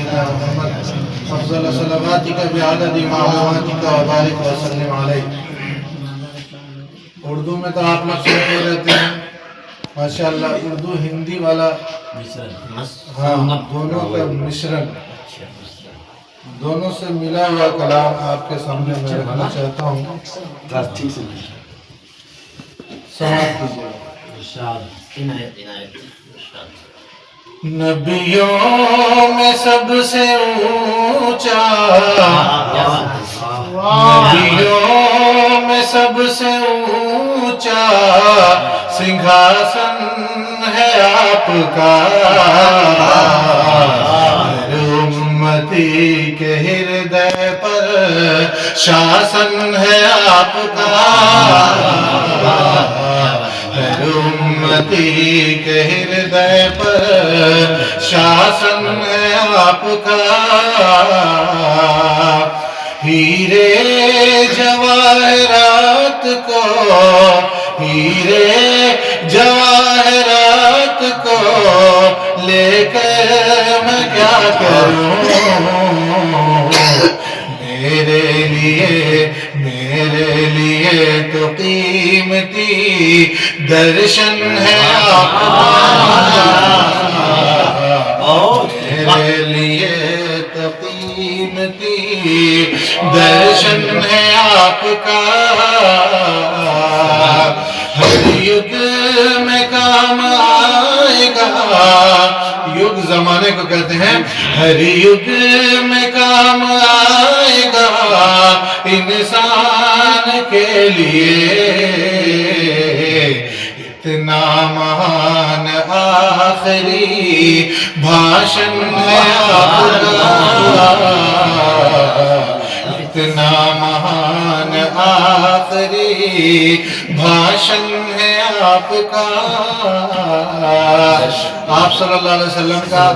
سيدنا محمد أفضل صلواتك بعدد معلوماتك وبارك وسلم عليه. اردو میں تو آپ لوگ سنتے رہتے ہیں ماشاءاللہ. اردو ہندی والا ہاں دونوں کا مشرن، دونوں سے ملا ہوا کلام آپ کے سامنے میں رکھنا چاہتا ہوں. سماعت کیجیے. نبیوں میں سب سے اونچا، نبیوں میں سب سے اونچا سنگھاسن ہے آپ کا. ہر امتی کے ہردے پر شاسن ہے آپ کا. ہر امتی کے ہردے پر شاسن ہے آپ کا. ہیرے جواہرات کو، ہیرے جواہرات کو لے کر میں کیا کروں. میرے لیے تو قیمتی درشن ہے آپ کا. میرے لیے تو قیمتی درشن ہے آپ کا. ہر یگ میں کام آئے گا. یگ زمانے کو کہتے ہیں. ہر یگ میں کام آئے گا انسان کے لیے. اتنا مہان آخری بھاشن ہے آپ کا. اتنا مہان آخری بھاشن ہے آپ کا. آپ صلی اللہ علیہ وسلم کا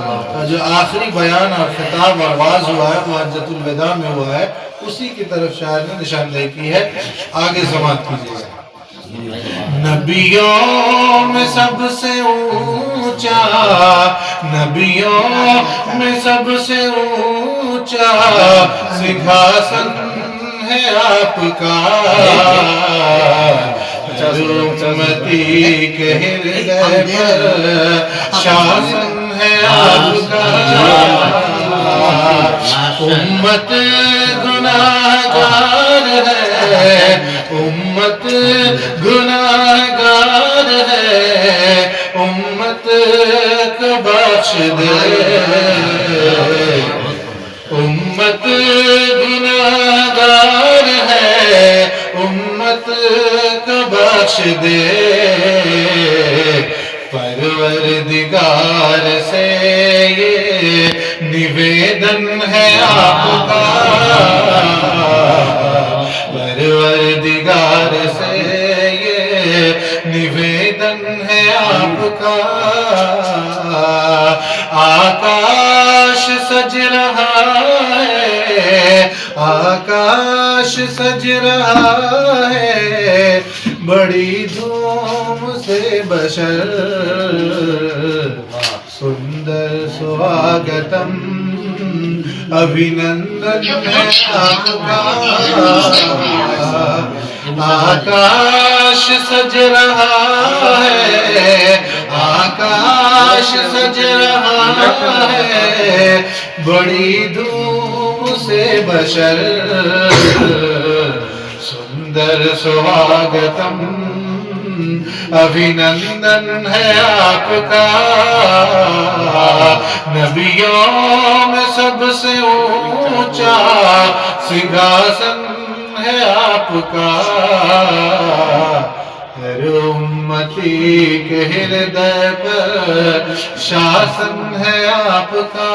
جو آخری بیان اور خطاب اور آغاز ہوا ہے وہ حجۃ الوداع میں ہوا ہے. اسی کی طرف شاعر نے نشاندہی کی ہے. آگے سماعت کیجیے. نبیوں میں سب سے اونچا، نبیوں میں سب سے اونچا سنگھاسن ہے آپ کا. امتی کے ہردے پر شاسن ہے آپ کا. امت گناہگار ہے، امت گناہگار ہے، امت کو بخش دے. امت گناہگار ہے، امت کو بخش دے. پروردگار سے یہ نویدن ہے آپ کا. پروردگار سے یہ نویدن ہے آپ کا. آکاش سج رہا ہے، آکاش سج رہا ہے بڑی دھوم سے بشر. سندر سواگتم ابھینندن ہے آپ کا. آکاش سج رہا ہے، آکاش سج رہا ہے بڑی دھوم سے بشر. سندر سواگتم ابھینندن ہے آپ کا. نبیوں میں سب سے اونچا سنگھاسن ہے آپ کا. ہر امتی کے ہردے پر شاسن ہے آپ کا.